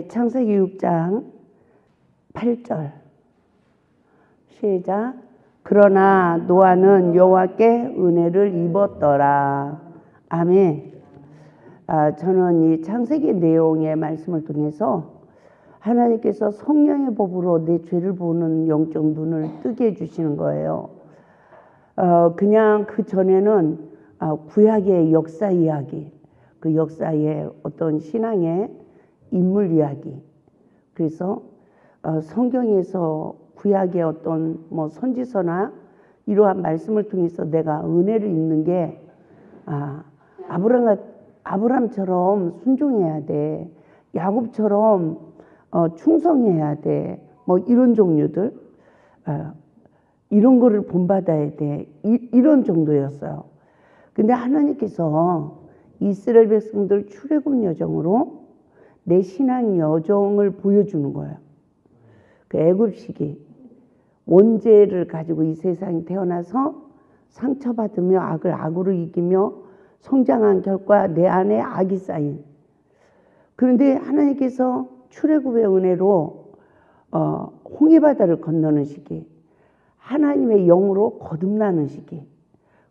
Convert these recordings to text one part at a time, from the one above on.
창세기 6장 8절 시작. 그러나 노아는 여호와께 은혜를 입었더라. 아멘. 저는 이 창세기 내용의 말씀을 통해서 하나님께서 성령의 법으로 내 죄를 보는 영적 눈을 뜨게 해주시는 거예요. 그냥 그 전에는 구약의 역사 이야기, 그 역사의 어떤 신앙의 인물 이야기. 그래서 성경에서 구약의 어떤 선지서나 이러한 말씀을 통해서 내가 은혜를 입는 게 아브람처럼 순종해야 돼. 야곱처럼 충성해야 돼. 이런 종류들, 이런 거를 본받아야 돼. 이런 정도였어요. 근데 하나님께서 이스라엘 백성들 출애굽 여정으로 내 신앙 여정을 보여주는 거예요. 그 애굽시기 원죄를 가지고 이 세상에 태어나서 상처받으며 악을 악으로 이기며 성장한 결과 내 안에 악이 쌓인. 그런데 하나님께서 출애굽의 은혜로 홍해바다를 건너는 시기, 하나님의 영으로 거듭나는 시기.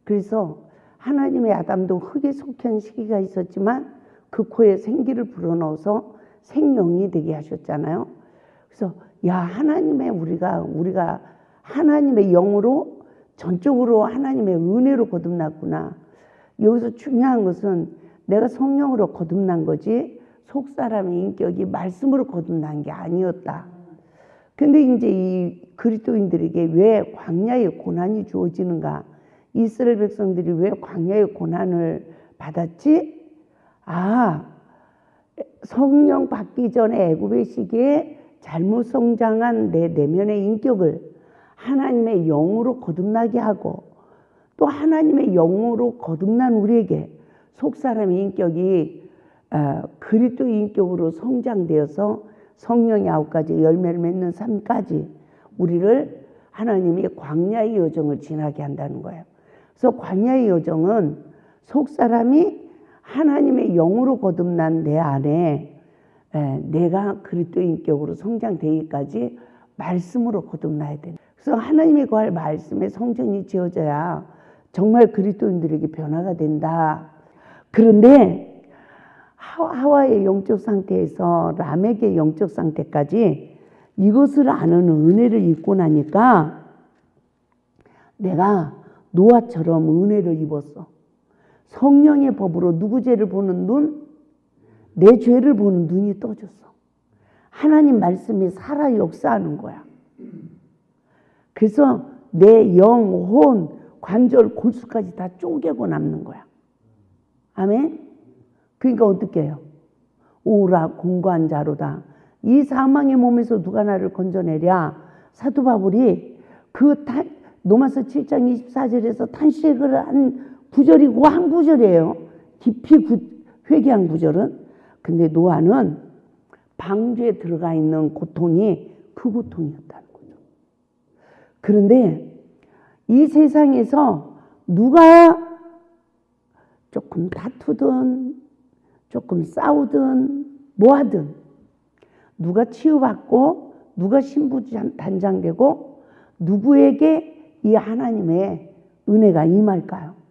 그래서 하나님의 아담도 흙에 속한 시기가 있었지만 그 코에 생기를 불어넣어서 생명이 되게 하셨잖아요. 그래서 하나님의 우리가 하나님의 영으로 전적으로 하나님의 은혜로 거듭났구나. 여기서 중요한 것은 내가 성령으로 거듭난 거지 속사람의 인격이 말씀으로 거듭난 게 아니었다. 근데 이제 이 그리스도인들에게 왜 광야의 고난이 주어지는가? 이스라엘 백성들이 왜 광야의 고난을 받았지? 성령 받기 전에 애굽의 시기에 잘못 성장한 내 내면의 인격을 하나님의 영으로 거듭나게 하고, 또 하나님의 영으로 거듭난 우리에게 속사람의 인격이 그리스도 인격으로 성장되어서 성령의 9가지 열매를 맺는 삶까지 우리를 하나님이 광야의 여정을 지나게 한다는 거예요. 그래서 광야의 여정은 속사람이 하나님의 영으로 거듭난 내 안에 내가 그리스도 인격으로 성장되기까지 말씀으로 거듭나야 돼. 그래서 하나님의 거할 말씀에 성전이 지어져야 정말 그리스도인들에게 변화가 된다. 그런데 하와의 영적 상태에서 라멕의 영적 상태까지 이것을 아는 은혜를 입고 나니까 내가 노아처럼 은혜를 입었어. 성령의 법으로 누구 죄를 보는 눈? 내 죄를 보는 눈이 떠졌어. 하나님 말씀이 살아 역사하는 거야. 그래서 내 영, 혼, 관절, 골수까지 다 쪼개고 남는 거야. 아멘? 그러니까 어떻게 해요? 오라 공고한 자로다. 이 사망의 몸에서 누가 나를 건져내랴. 사도 바울이 로마서 7장 24절에서 탄식을 한 구절이고 한 구절이에요. 깊이 회개한 구절은. 근데 노아는 방주에 들어가 있는 고통이 그 고통이었다는 거죠. 그런데 이 세상에서 누가 조금 다투든 조금 싸우든 뭐하든 누가 치유받고 누가 신부단장되고 누구에게 이 하나님의 은혜가 임할까요?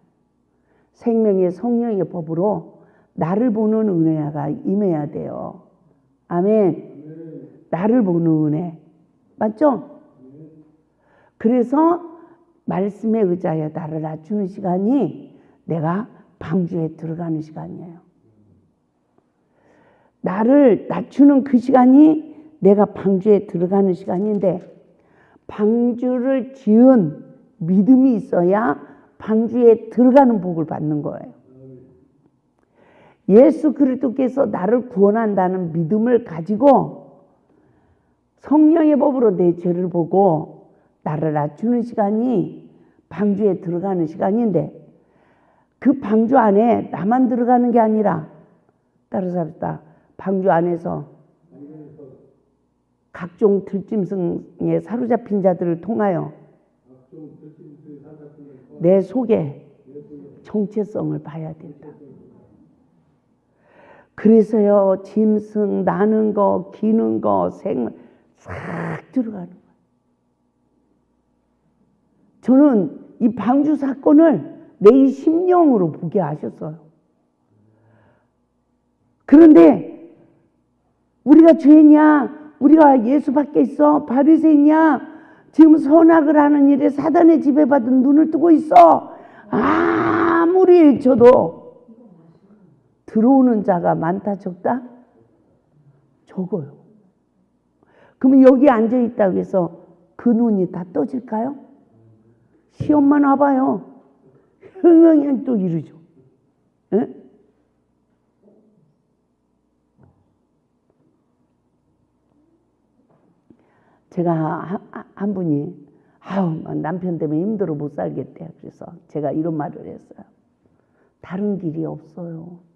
생명의 성령의 법으로 나를 보는 은혜가 임해야 돼요. 아멘. 나를 보는 은혜. 맞죠? 그래서 말씀에 의지하여 나를 낮추는 시간이 내가 방주에 들어가는 시간이에요. 나를 낮추는 그 시간이 내가 방주에 들어가는 시간인데, 방주를 지은 믿음이 있어야 방주에 들어가는 복을 받는 거예요. 예수 그리스도께서 나를 구원한다는 믿음을 가지고 성령의 법으로 내 죄를 보고 나를 낮추는 시간이 방주에 들어가는 시간인데, 그 방주 안에 나만 들어가는 게 아니라, 따라서 합시다. 방주 안에서 각종 들짐승에 사로잡힌 자들을 통하여 내 속에 정체성을 봐야 된다. 그래서요, 짐승, 나는 거, 기는 거, 생명, 싹 들어가는 거예요. 저는 이 방주 사건을 내 심령으로 보게 하셨어요. 그런데 우리가 죄냐? 우리가 예수밖에 있어? 바리새이냐? 지금 선악을 하는 일에 사단의 지배받은 눈을 뜨고 있어. 아무리 쳐도 들어오는 자가 많다 적다? 적어요. 그러면 여기 앉아있다고 해서 그 눈이 다 떠질까요? 시험만 와봐요. 흥흥이 또 이러죠. 에? 제가 한 분이 남편 때문에 힘들어 못 살겠대요. 그래서 제가 이런 말을 했어요. 다른 길이 없어요.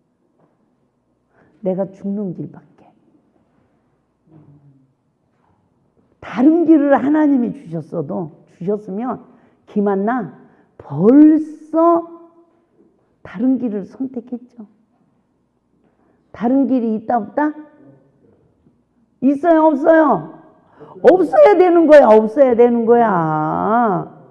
내가 죽는 길밖에. 다른 길을 하나님이 주셨으면 기만나 벌써 다른 길을 선택했죠. 다른 길이 있다 없다? 있어요 없어요? 없어야 되는 거야. 없어야 되는 거야.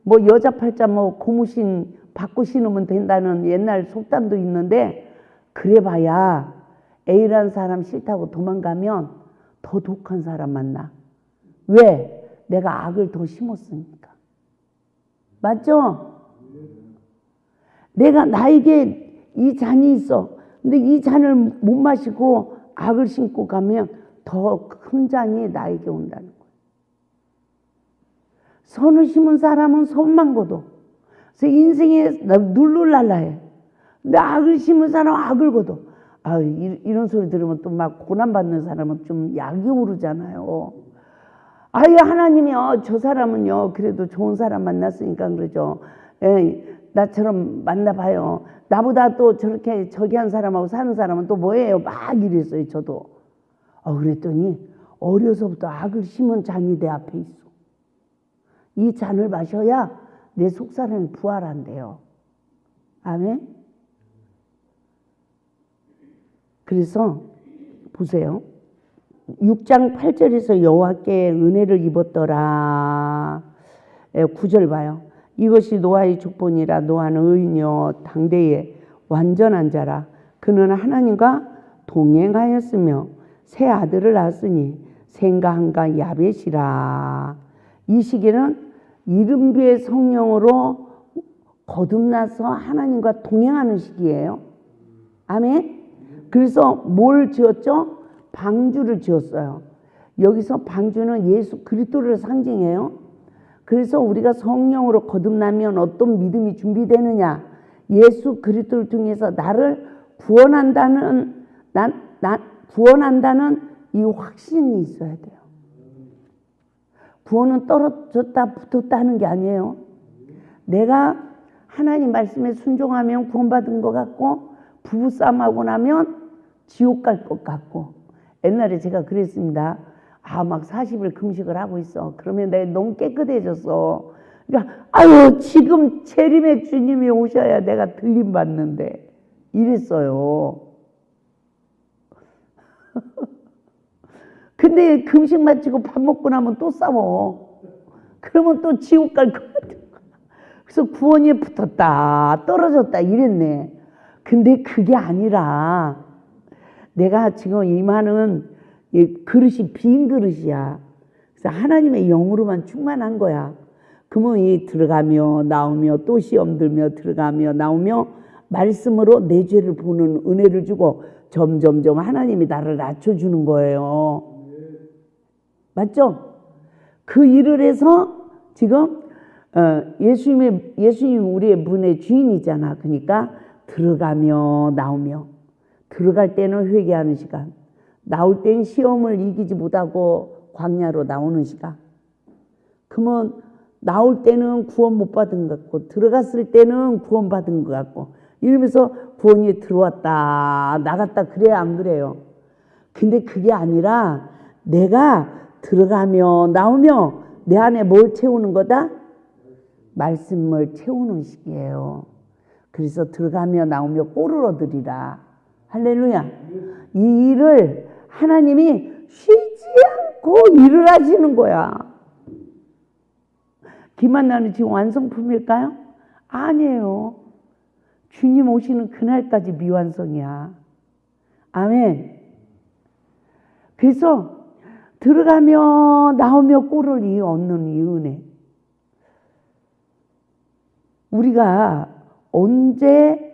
뭐 여자 팔자 뭐 고무신 받고 신으면 된다는 옛날 속담도 있는데 그래봐야 A라는 사람 싫다고 도망가면 더 독한 사람 만나. 왜? 내가 악을 더 심었으니까. 맞죠? 나에게 이 잔이 있어. 근데 이 잔을 못 마시고 악을 심고 가면 더 큰 잔이 나에게 온다는 거예요. 선을 심은 사람은 선만 거둬. 그래서 인생에 눌룰랄라 해. 근데 악을 심은 사람은 악을 거둬. 이런 소리 들으면 또 막 고난받는 사람은 좀 약이 오르잖아요. 하나님이 저 사람은요 그래도 좋은 사람 만났으니까 그러죠. 나처럼 만나봐요. 나보다 또 저렇게 저기한 사람하고 사는 사람은 또 뭐예요? 막 이랬어요. 저도. 그랬더니 어려서부터 악을 심은 잔이 내 앞에 있어. 이 잔을 마셔야 내 속사람이 부활한대요. 아멘. 그래서 보세요. 6장 8절에서 여호와께 은혜를 입었더라. 9절 봐요. 이것이 노아의 족본이라. 노아는 의인이요 당대의 완전한 자라. 그는 하나님과 동행하였으며 새 아들을 낳았으니 셈과 함과 야벳이라. 이 시기는 이른비의 성령으로 거듭나서 하나님과 동행하는 시기예요. 아멘. 그래서 뭘 지었죠? 방주를 지었어요. 여기서 방주는 예수 그리스도를 상징해요. 그래서 우리가 성령으로 거듭나면 어떤 믿음이 준비되느냐? 예수 그리스도를 통해서 나를 구원한다는 구원한다는 이 확신이 있어야 돼요. 구원은 떨어졌다 붙었다 하는 게 아니에요. 내가 하나님 말씀에 순종하면 구원받은 것 같고 부부싸움하고 나면 지옥 갈 것 같고. 옛날에 제가 그랬습니다. 막 40일 금식을 하고 있어. 그러면 내가 너무 깨끗해졌어. 그러니까 지금 재림의 주님이 오셔야 내가 들림 받는데 이랬어요. 근데 금식 마치고 밥 먹고 나면 또 싸워. 그러면 또 지옥 갈 것 같아. 그래서 구원이 붙었다 떨어졌다 이랬네. 근데 그게 아니라 내가 지금 임하는 그릇이 빈 그릇이야. 그래서 하나님의 영으로만 충만한 거야. 그러면 이 들어가며 나오며 또 시험 들며 들어가며 나오며 말씀으로 내 죄를 보는 은혜를 주고 점점점 하나님이 나를 낮춰주는 거예요. 맞죠? 그 일을 해서 지금 예수님 우리의 분의 주인이잖아. 그러니까 들어가며 나오며 들어갈 때는 회개하는 시간, 나올 때는 시험을 이기지 못하고 광야로 나오는 시간. 그러면 나올 때는 구원 못 받은 것 같고 들어갔을 때는 구원 받은 것 같고 이러면서 구원이 들어왔다 나갔다 그래야 안 그래요? 근데 그게 아니라 내가 들어가며 나오며 내 안에 뭘 채우는 거다? 말씀을 채우는 시기예요. 그래서 들어가며 나오며 꼴을 얻으리라 할렐루야. 이 일을 하나님이 쉬지 않고 일을 하시는 거야. 김한나는 지금 완성품일까요? 아니에요. 주님 오시는 그날까지 미완성이야. 아멘. 그래서 들어가며 나오며 꼴을 얻는 이 은혜. 우리가 언제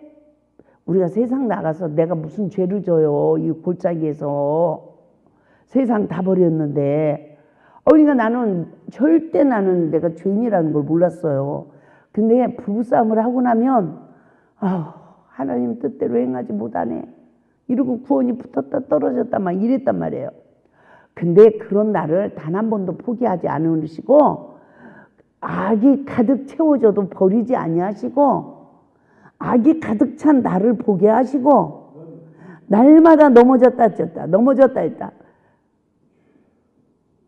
우리가 세상 나가서 내가 무슨 죄를 져요. 이 골짜기에서 세상 다 버렸는데 그러니까 나는 절대 나는 내가 죄인이라는 걸 몰랐어요. 근데 부부싸움을 하고 나면 하나님 뜻대로 행하지 못하네 이러고 구원이 붙었다 떨어졌다 막 이랬단 말이에요. 근데 그런 나를 단 한 번도 포기하지 않으시고 악이 가득 채워져도 버리지 아니하시고 악이 가득 찬 나를 보게 하시고 날마다 넘어졌다 졌다 넘어졌다 했다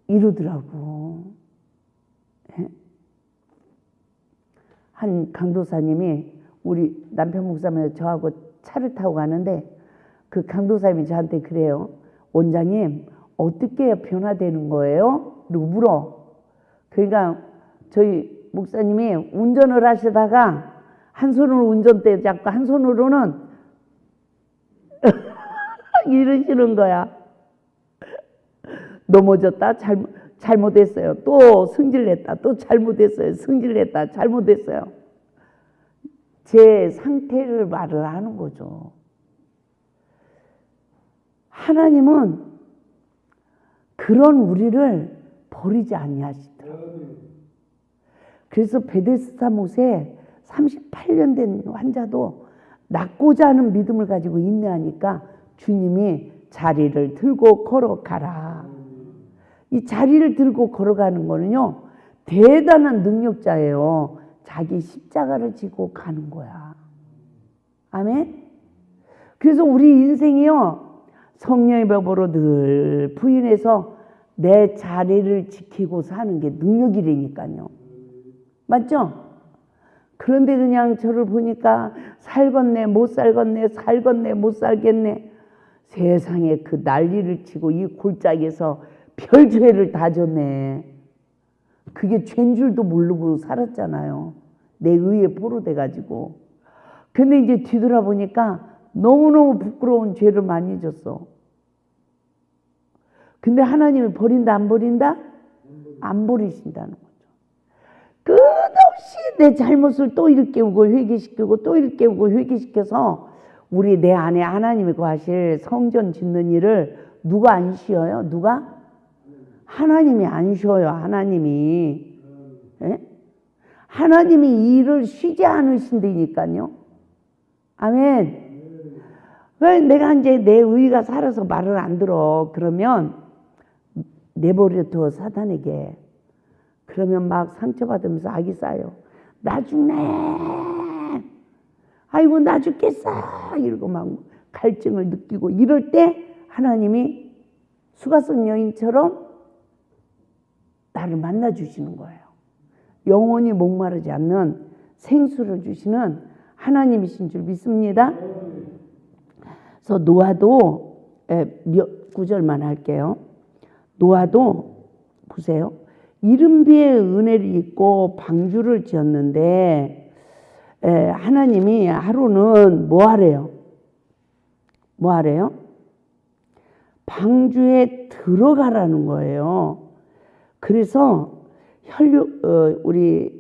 이러더라고. 한 강도사님이 우리 남편 목사님이 저하고 차를 타고 가는데 그 강도사님이 저한테 그래요. 원장님 어떻게 변화되는 거예요? 그리고 물어. 그러니까 저희 목사님이 운전을 하시다가 한 손으로 운전대 잡고 한 손으로는 이러시는 거야. 넘어졌다 잘못했어요. 또 승질냈다. 또 잘못했어요. 승질냈다. 잘못했어요. 제 상태를 말을 하는 거죠. 하나님은 그런 우리를 버리지 아니하시더라고요. 그래서 베데스다 못에 38년 된 환자도 낫고자 하는 믿음을 가지고 인내하니까 주님이 자리를 들고 걸어가라. 이 자리를 들고 걸어가는 거는요 대단한 능력자예요. 자기 십자가를 지고 가는 거야. 아멘. 그래서 우리 인생이요 성령의 법으로 늘 부인해서 내 자리를 지키고 사는 게 능력이라니까요. 맞죠? 그런데 그냥 저를 보니까 살겠네 못 살겠네 살겠네 못 살겠네 세상에 그 난리를 치고 이 골짜기에서 별죄를 다 졌네. 그게 죄인 줄도 모르고 살았잖아요. 내 의에 포로돼가지고. 근데 이제 뒤돌아보니까 너무너무 부끄러운 죄를 많이 졌어. 근데 하나님이 버린다 안 버린다? 안 버리신다는 거죠. 끝없이 내 잘못을 또 일깨우고 회개시키고 또 일깨우고 회개시켜서 우리 내 안에 하나님이 거하실 성전 짓는 일을 누가 안 쉬어요? 누가? 하나님이 안 쉬어요. 하나님이. 예? 하나님이 이 일을 쉬지 않으신다니까요. 아멘. 왜 내가 이제 내 의가 살아서 말을 안 들어. 그러면 내버려둬 사단에게. 그러면 막 상처받으면서 악이 쌓여. 나 죽네. 아이고 나 죽겠어. 이러고 막 갈증을 느끼고 이럴 때 하나님이 수가성 여인처럼 나를 만나주시는 거예요. 영원히 목마르지 않는 생수를 주시는 하나님이신 줄 믿습니다. 그래서 노아도 몇 구절만 할게요. 노아도 보세요. 이른비의 은혜를 입고 방주를 지었는데 하나님이 하루는 뭐 하래요? 뭐 하래요? 방주에 들어가라는 거예요. 그래서 우리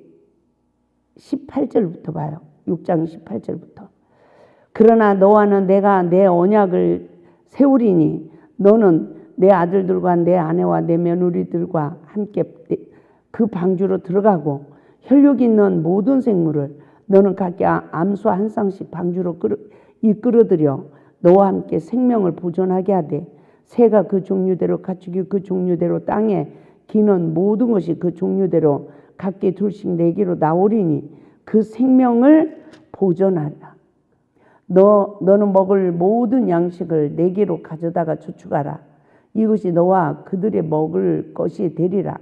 18절부터 봐요. 6장 18절부터. 그러나 너와는 내가 내 언약을 세우리니 너는 내 아들들과 내 아내와 내 며느리들과 함께 그 방주로 들어가고 혈육 있는 모든 생물을 너는 각기 암소 한 쌍씩 방주로 이끌어들여 너와 함께 생명을 보존하게 하되 새가 그 종류대로 가축이 그 종류대로 땅에 기는 모든 것이 그 종류대로 각기 둘씩 내게로 나오리니 그 생명을 보존하라. 너는 먹을 모든 양식을 내게로 가져다가 저축하라. 이것이 너와 그들의 먹을 것이 되리라.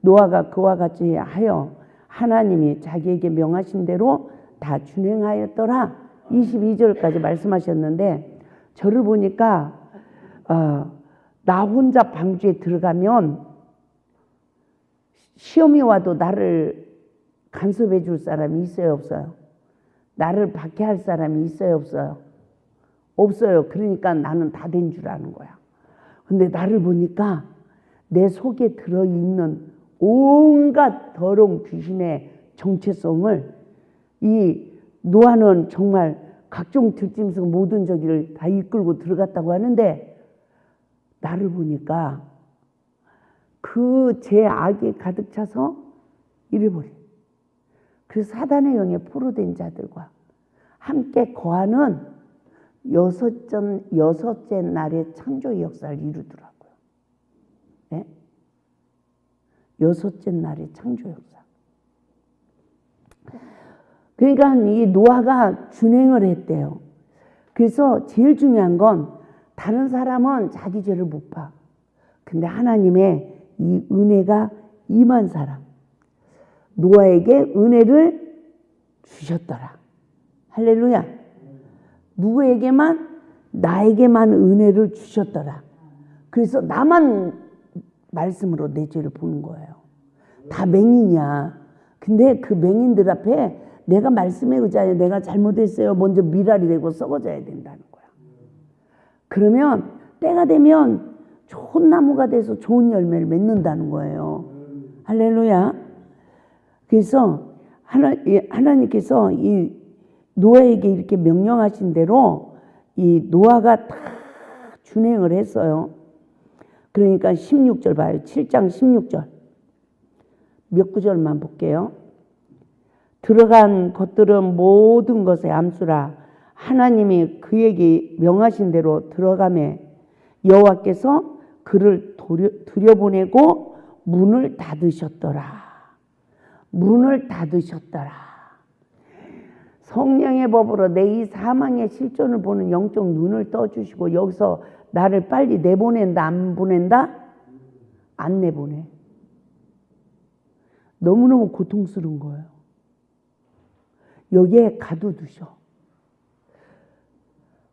노아가 그와 같이 하여 하나님이 자기에게 명하신 대로 다 준행하였더라. 22절까지 말씀하셨는데 저를 보니까 나 혼자 방주에 들어가면 시험이 와도 나를 간섭해 줄 사람이 있어요, 없어요? 나를 박해할 사람이 있어요, 없어요? 없어요. 그러니까 나는 다 된 줄 아는 거야. 근데 나를 보니까 내 속에 들어있는 온갖 더러운 귀신의 정체성을 이 노아는 정말 각종 들짐승 모든 저기를 다 이끌고 들어갔다고 하는데 나를 보니까 그 제 악이 가득 차서 잃어버려. 그래서 사단의 영에 포로된 자들과 함께 거하는 여섯째 날의 창조의 역사를 이루더라고요. 네? 여섯째 날의 창조 역사. 그러니까 이 노아가 준행을 했대요. 그래서 제일 중요한 건 다른 사람은 자기 죄를 못 봐. 근데 하나님의 이 은혜가 임한 사람. 노아에게 은혜를 주셨더라. 할렐루야. 누구에게만? 나에게만 은혜를 주셨더라. 그래서 나만 말씀으로 내 죄를 보는 거예요. 다 맹인이야. 근데 그 맹인들 앞에 내가 말씀에 의지하여 내가 잘못했어요. 먼저 미랄이 되고 썩어져야 된다는 거야. 그러면 때가 되면 좋은 나무가 돼서 좋은 열매를 맺는다는 거예요. 할렐루야. 그래서 하나님께서 이 노아에게 이렇게 명령하신 대로 이 노아가 다 준행을 했어요. 그러니까 16절 봐요. 7장 16절. 몇 구절만 볼게요. 들어간 것들은 모든 것의 암수라 하나님이 그에게 명하신 대로 들어가매 여호와께서 그를 들여보내고 문을 닫으셨더라. 문을 닫으셨더라. 성령의 법으로 내 이 사망의 실존을 보는 영적 눈을 떠주시고 여기서 나를 빨리 내보낸다 안 보낸다? 안 내보내. 너무너무 고통스러운 거예요. 여기에 가둬두셔.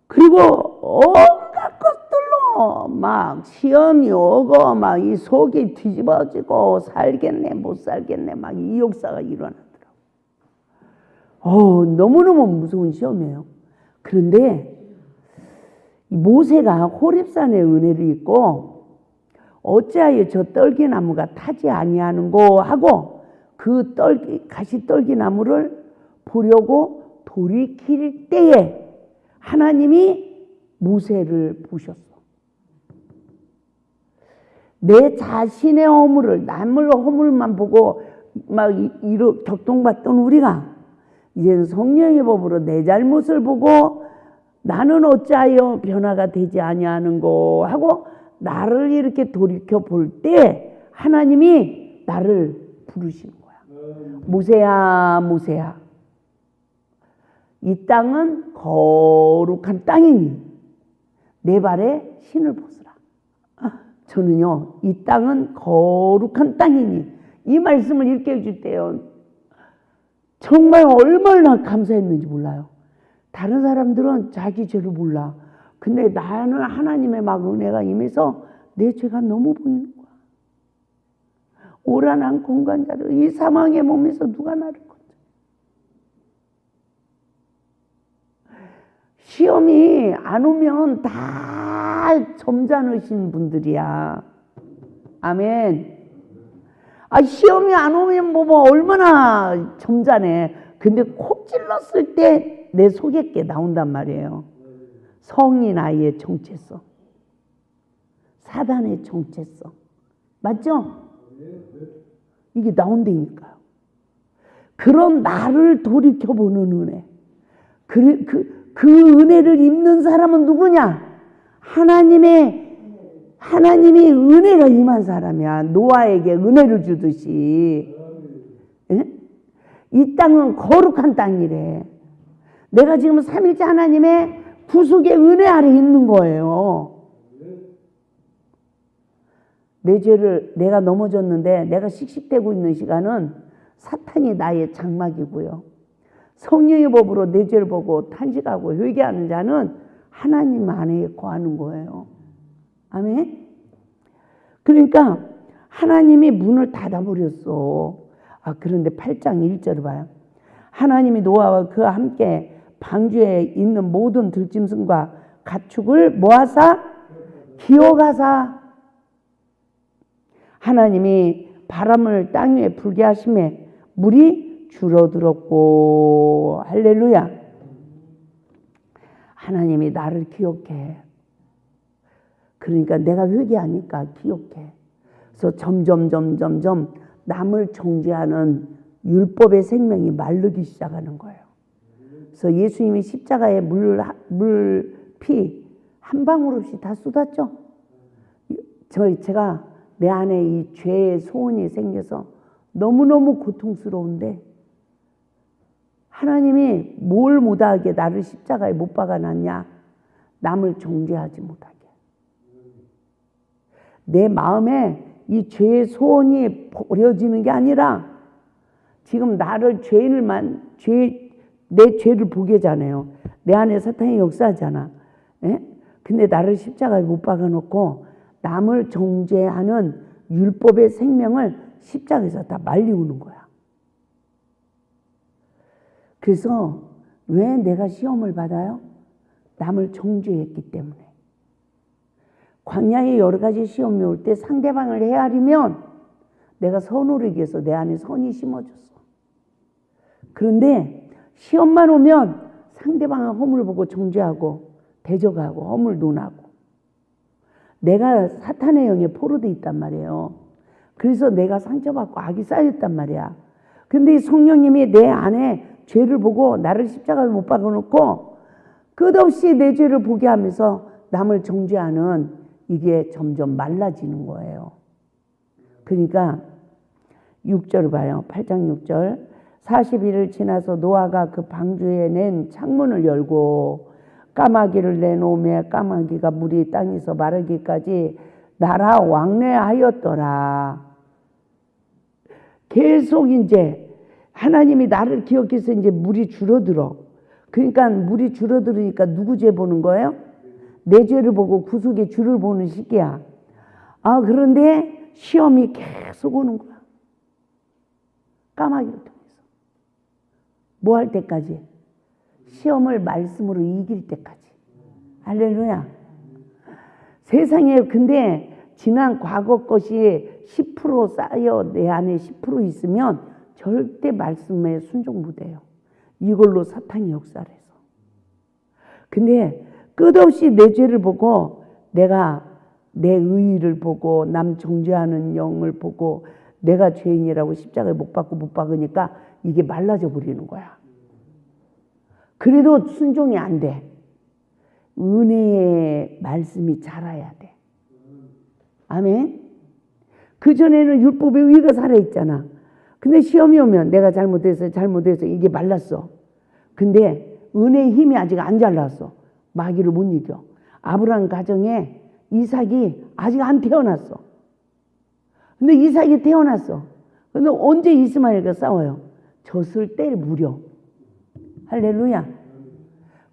그리고 온갖 것들로 막 시험이 오고 막 이 속이 뒤집어지고 살겠네 못 살겠네 막 이 역사가 일어나더라고. 너무너무 무서운 시험이에요. 그런데 모세가 호렙산의 은혜를 입고 어찌하여 저 떨기나무가 타지 아니하는고 하고 그 가시떨기나무를 보려고 돌이킬 때에 하나님이 모세를 보셨어. 내 자신의 허물을 남의 허물만 보고 막 이렇게 격동받던 우리가 이제는 성령의 법으로 내 잘못을 보고 나는 어찌하여 변화가 되지 아니하는고 하고 나를 이렇게 돌이켜 볼 때 하나님이 나를 부르시는 거야. 모세야 모세야 이 땅은 거룩한 땅이니 내 발에 신을 벗으라. 저는요 이 땅은 거룩한 땅이니 이 말씀을 일깨워줄 때요 정말 얼마나 감사했는지 몰라요. 다른 사람들은 자기 죄를 몰라. 근데 나는 하나님의 막 은혜가 임해서 내 죄가 너무 보이는 거야. 오란한 공간자를 이 사망의 몸에서 누가 나를 건져. 시험이 안 오면 다 점잖으신 분들이야. 아멘. 시험이 안 오면 뭐 얼마나 점잖해. 근데 콕 찔렀을 때 내 속에 게 나온단 말이에요. 성인 아이의 정체성. 사단의 정체성. 맞죠? 이게 나온다니까요. 그런 나를 돌이켜보는 은혜. 그 은혜를 입는 사람은 누구냐? 하나님이 은혜가 임한 사람이야. 노아에게 은혜를 주듯이. 예? 이 땅은 거룩한 땅이래. 내가 지금 삼일째 하나님의 구속의 은혜 아래 있는 거예요. 내 죄를 내가 넘어졌는데 내가 씩씩대고 있는 시간은 사탄이 나의 장막이고요. 성령의 법으로 내 죄를 보고 탄식하고 회개하는 자는 하나님 안에 거하는 거예요. 아멘? 그러니까 하나님이 문을 닫아버렸어. 그런데 8장 1절을 봐요. 하나님이 노아와 그와 함께 방주에 있는 모든 들짐승과 가축을 모아사 기어가사 하나님이 바람을 땅 위에 불게 하심에 물이 줄어들었고. 할렐루야. 하나님이 나를 기억해. 그러니까 내가 회개하니까 기억해. 그래서 점점 남을 정죄하는 율법의 생명이 마르기 시작하는 거예요. 그래서 예수님이 십자가에 피 한 방울 없이 다 쏟았죠. 제가 내 안에 이 죄의 소원이 생겨서 너무너무 고통스러운데 하나님이 뭘 못하게 나를 십자가에 못 박아놨냐? 남을 정죄하지 못하게. 내 마음에 이 죄의 소원이 버려지는 게 아니라 지금 나를 내 죄를 보게 하잖아요. 내 안에 사탄이 역사하잖아. 예? 근데 나를 십자가에 못 박아놓고 남을 정죄하는 율법의 생명을 십자가에서 다 말리우는 거야. 그래서 왜 내가 시험을 받아요? 남을 정죄했기 때문에. 광야에 여러 가지 시험이 올 때 상대방을 헤아리면 내가 선을 위해서 내 안에 선이 심어졌어. 그런데 시험만 오면 상대방의 허물을 보고 정죄하고 대적하고 허물 논하고 내가 사탄의 영에 포로되어 있단 말이에요. 그래서 내가 상처받고 악이 쌓였단 말이야. 근데 이 성령님이 내 안에 죄를 보고 나를 십자가에 못 박아놓고 끝없이 내 죄를 보게 하면서 남을 정죄하는 이게 점점 말라지는 거예요. 그러니까 6절을 봐요. 8장 6절. 40일을 지나서 노아가 그 방주에 낸 창문을 열고 까마귀를 내놓으며 까마귀가 물이 땅에서 마르기까지 날아 왕래하였더라. 계속 이제 하나님이 나를 기억해서 이제 물이 줄어들어. 그러니까 물이 줄어들으니까 누구 죄 보는 거예요? 내 죄를 보고 구속의 주를 보는 시기야. 그런데 시험이 계속 오는 거야. 까마귀를 통해서. 뭐 할 때까지? 시험을 말씀으로 이길 때까지. 할렐루야. 세상에 근데 지난 과거 것이 10% 쌓여 내 안에 10% 있으면 절대 말씀에 순종 못해요. 이걸로 사탄이 역사를 해서. 근데 끝없이 내 죄를 보고 내가 내 의의를 보고 남 정죄하는 영을 보고 내가 죄인이라고 십자가에 못 박으니까 이게 말라져 버리는 거야. 그래도 순종이 안 돼. 은혜의 말씀이 자라야 돼. 아멘. 그전에는 율법의 의가 살아있잖아. 근데 시험이 오면 내가 잘못해서 이게 말랐어. 근데 은혜의 힘이 아직 안 잘랐어. 마귀를 못 이겨. 아브라함 가정에 이삭이 아직 안 태어났어. 근데 이삭이 태어났어. 근데 언제 이스마엘과 싸워요? 졌을 때 무려. 할렐루야.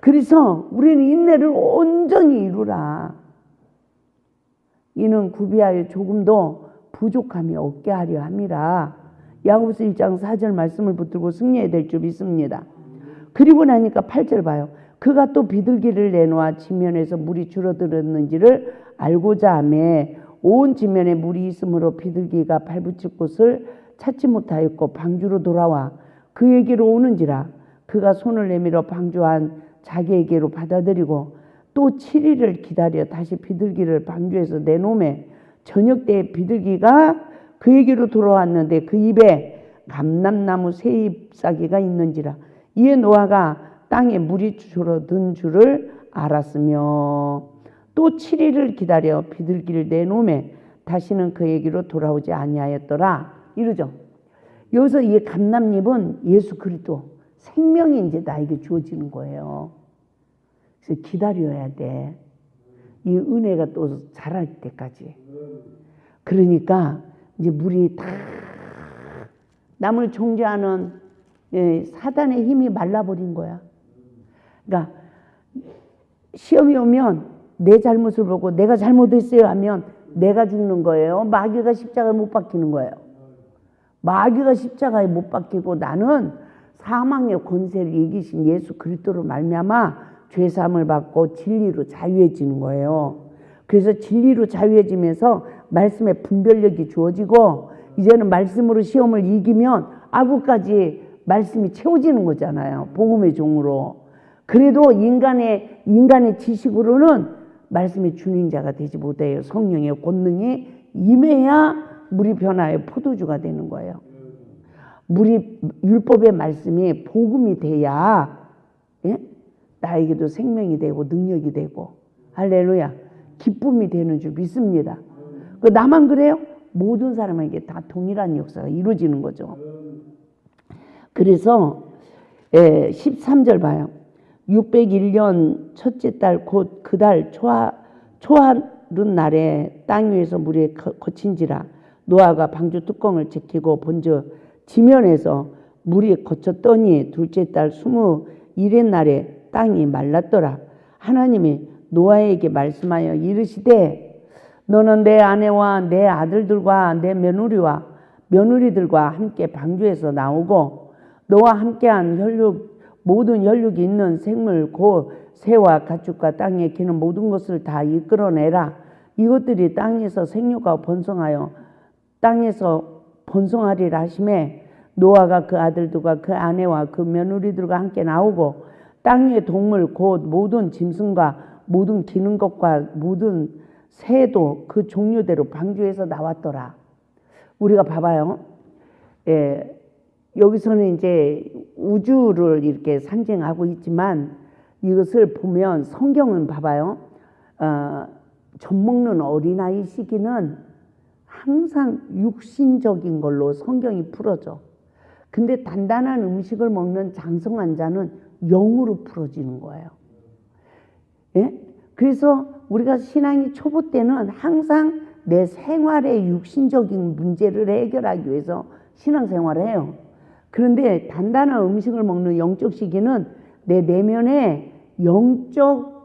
그래서 우리는 인내를 온전히 이루라. 이는 구비하여 조금도 부족함이 없게 하려 함이라. 야고보서 1장 4절 말씀을 붙들고 승리해야 될 줄 믿습니다. 그리고 나니까 8절 봐요. 그가 또 비둘기를 내놓아 지면에서 물이 줄어들었는지를 알고자 하며 온 지면에 물이 있으므로 비둘기가 발붙일 곳을 찾지 못하였고 방주로 돌아와 그에게로 오는지라. 그가 손을 내밀어 방주한 자기에게로 받아들이고 또 7일을 기다려 다시 비둘기를 방주에서 내놓으매 저녁 때 비둘기가 그에게로 돌아왔는데 그 입에 감람나무 새 잎사귀가 있는지라. 이에 노아가 땅에 물이 줄어든 줄을 알았으며 또 7일을 기다려 비둘기를 내놓으매 다시는 그에게로 돌아오지 아니하였더라. 이러죠. 여기서 이 감람잎은 예수 그리스도 생명이 이제 나에게 주어지는 거예요. 그래서 기다려야 돼. 이 은혜가 또 자랄 때까지. 그러니까 이제 물이 다 남을 정죄하는 사단의 힘이 말라버린 거야. 그러니까 시험이 오면 내 잘못을 보고 내가 잘못했어요 하면 내가 죽는 거예요. 마귀가 십자가에 못 박히는 거예요. 마귀가 십자가에 못 박히고 나는 사망의 권세를 이기신 예수 그리스도로 말미암아 죄사함을 받고 진리로 자유해지는 거예요. 그래서 진리로 자유해지면서 말씀의 분별력이 주어지고 이제는 말씀으로 시험을 이기면 아구까지 말씀이 채워지는 거잖아요. 복음의 종으로. 그래도 인간의 지식으로는 말씀의 주는 자가 되지 못해요. 성령의 권능이 임해야 물이 변화해 포도주가 되는 거예요. 물이 율법의 말씀이 복음이 돼야 예? 나에게도 생명이 되고 능력이 되고 할렐루야 기쁨이 되는 줄 믿습니다. 나만 그래요? 모든 사람에게 다 동일한 역사가 이루어지는 거죠. 그래서 13절 봐요. 601년 첫째 달 곧 그 달 초하룻 날에 땅 위에서 물이 거친지라 노아가 방주 뚜껑을 제키고 본즉 지면에서 물이 거쳤더니 둘째 달 21의 날에 땅이 말랐더라. 하나님이 노아에게 말씀하여 이르시되 너는 내 아내와 내 아들들과 내 며느리들과 함께 방주에서 나오고 너와 함께한 모든 혈육이 있는 생물 곧 새와 가축과 땅에 기는 모든 것을 다 이끌어내라. 이것들이 땅에서 생육하고 번성하여 땅에서 번성하리라 하시매 노아가 그 아들들과 그 아내와 그 며느리들과 함께 나오고 땅의 동물 곧 모든 짐승과 모든 기는 것과 모든 새도 그 종류대로 방주에서 나왔더라. 우리가 봐봐요. 여기서는 이제 우주를 이렇게 상징하고 있지만 이것을 보면 성경은 봐봐요. 젖 먹는 어린아이 시기는 항상 육신적인 걸로 성경이 풀어져. 근데 단단한 음식을 먹는 장성한 자는 영으로 풀어지는 거예요. 예? 그래서 우리가 신앙이 초보 때는 항상 내 생활의 육신적인 문제를 해결하기 위해서 신앙생활을 해요. 그런데 단단한 음식을 먹는 영적 시기는 내 내면에 영적으로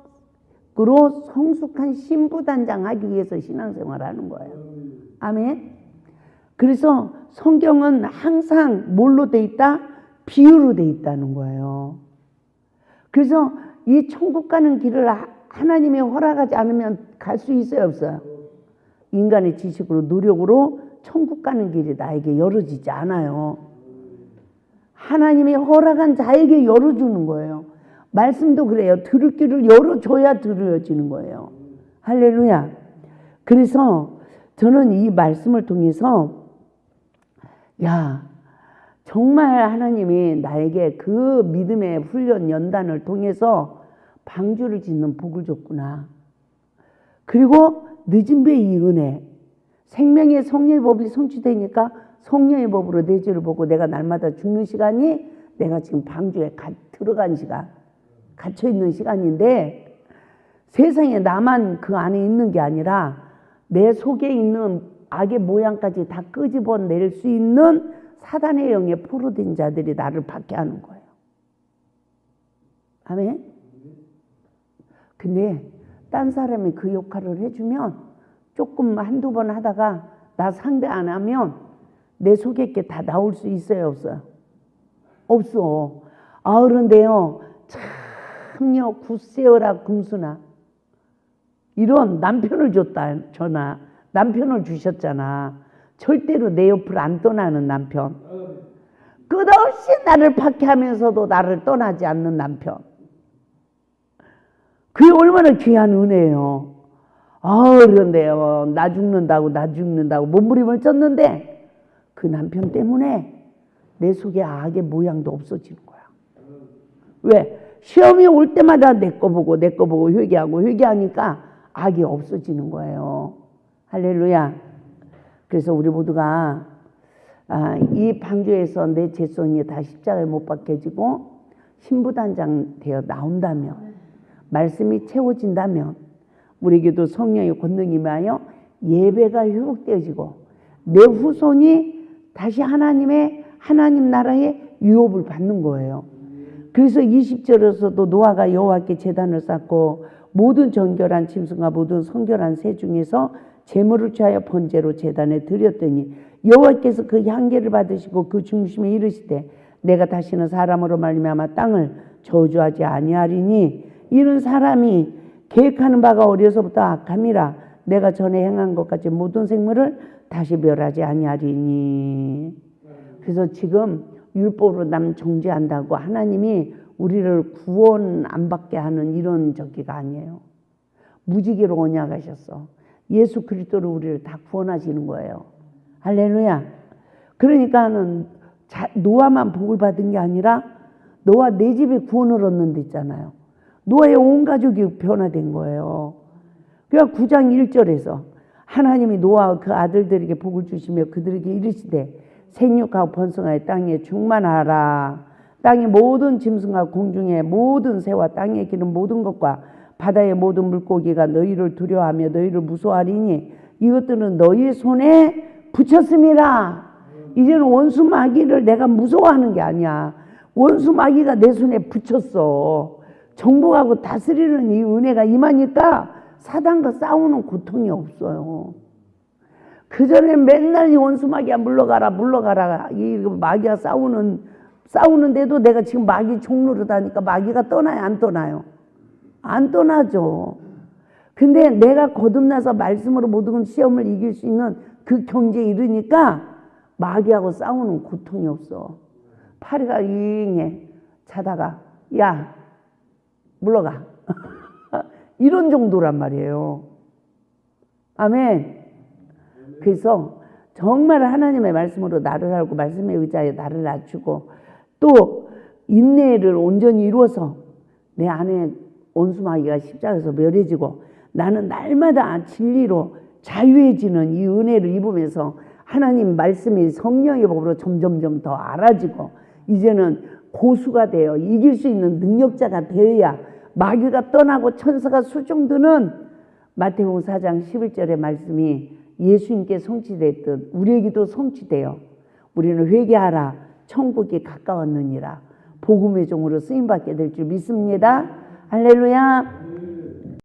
성숙한 신부단장하기 위해서 신앙생활을 하는 거예요. 아멘. 그래서 성경은 항상 뭘로 돼 있다? 비유로 돼 있다는 거예요. 그래서 이 천국 가는 길을 하나님이 허락하지 않으면 갈 수 있어요, 없어요? 인간의 지식으로 노력으로 천국 가는 길이 나에게 열어지지 않아요. 하나님이 허락한 자에게 열어주는 거예요. 말씀도 그래요. 들을 길을 열어줘야 들어지는 거예요. 할렐루야. 그래서 저는 이 말씀을 통해서 정말 하나님이 나에게 그 믿음의 훈련 연단을 통해서 방주를 짓는 복을 줬구나. 그리고 늦은 배 이 은혜, 생명의 성령의 법이 성취되니까 성령의 법으로 내 죄를 보고 내가 날마다 죽는 시간이 내가 지금 방주에 들어간 시간, 갇혀있는 시간인데 세상에 나만 그 안에 있는 게 아니라 내 속에 있는 악의 모양까지 다 끄집어낼 수 있는 사단의 영에 포로된 자들이 나를 받게 하는 거예요. 아멘? 근데 딴 사람이 그 역할을 해주면 조금 한두 번 하다가 나 상대 안 하면 내 속에 게 다 나올 수 있어요, 없어요? 없어. 그런데요, 참요, 굿세어라 금수나 이런 남편을 남편을 주셨잖아. 절대로 내 옆을 안 떠나는 남편. 끝없이 나를 박해하면서도 나를 떠나지 않는 남편. 그게 얼마나 귀한 은혜예요. 그런데요, 나 죽는다고 몸부림을 쳤는데 그 남편 때문에 내 속에 악의 모양도 없어지는 거야. 왜? 시험이 올 때마다 내 거 보고 회개하니까 악이 없어지는 거예요. 할렐루야. 그래서 우리 모두가 이 방주에서 내 죄성이 다 십자가에 못 박혀지고 신부단장 되어 나온다면, 말씀이 채워진다면 우리에게도 성령의 권능이 임하여 예배가 회복되어지고 내 후손이 다시 하나님 나라의 유업을 받는 거예요. 그래서 20절에서도 노아가 여호와께 제단을 쌓고 모든 정결한 짐승과 모든 성결한 새 중에서 제물을 취하여 번제로 제단에 드렸더니 여호와께서 그 향기를 받으시고 그 중심에 이르시되 내가 다시는 사람으로 말미암아 땅을 저주하지 아니하리니 이는 사람이 계획하는 바가 어려서부터 악함이라 내가 전에 행한 것 같이 모든 생물을 다시 멸하지 아니하리니. 그래서 지금 율법으로 남 정죄한다고 하나님이 우리를 구원 안 받게 하는 이런 저기가 아니에요. 무지개로 언약하셨어. 예수 그리스도로 우리를 다 구원하시는 거예요. 할렐루야. 그러니까는 노아만 복을 받은 게 아니라 노아 내 집에 구원을 얻는 데 있잖아요. 노아의 온 가족이 변화된 거예요. 그러니까 9장 1절에서 하나님이 노아와 그 아들들에게 복을 주시며 그들에게 이르시되 생육하고 번성하여 땅에 충만하라. 땅의 모든 짐승과 공중의 모든 새와 땅에 기는 모든 것과 바다의 모든 물고기가 너희를 두려워하며 너희를 무서워하리니 이것들은 너희 손에 붙였음이라. 이제는 원수 마귀를 내가 무서워하는 게 아니야. 원수 마귀가 내 손에 붙였어. 정복하고 다스리는 이 은혜가 임하니까 사단과 싸우는 고통이 없어요. 그전에 맨날 이 원수 마귀야 물러가라 이 마귀가 싸우는데도 내가 지금 마귀 종로로 다니까 마귀가 떠나요 안 떠나요? 안 떠나죠. 근데 내가 거듭나서 말씀으로 모든 시험을 이길 수 있는 그 경지에 이르니까 마귀하고 싸우는 고통이 없어. 파리가 잉해 자다가 야 물러가 이런 정도란 말이에요. 아멘. 그래서 정말 하나님의 말씀으로 나를 알고 말씀에 의지하여 나를 낮추고 또 인내를 온전히 이루어서 내 안에 원수마귀가 십자가에서 멸해지고 나는 날마다 진리로 자유해지는 이 은혜를 입으면서 하나님 말씀이 성령의 법으로 점점점 더 알아지고 이제는 고수가 되어 이길 수 있는 능력자가 되어야 마귀가 떠나고 천사가 수중드는 마태복음 4장 11절의 말씀이 예수님께 성취됐듯 우리에게도 성취되어 우리는 회개하라 천국이 가까웠느니라 복음의 종으로 쓰임받게 될 줄 믿습니다. 할렐루야.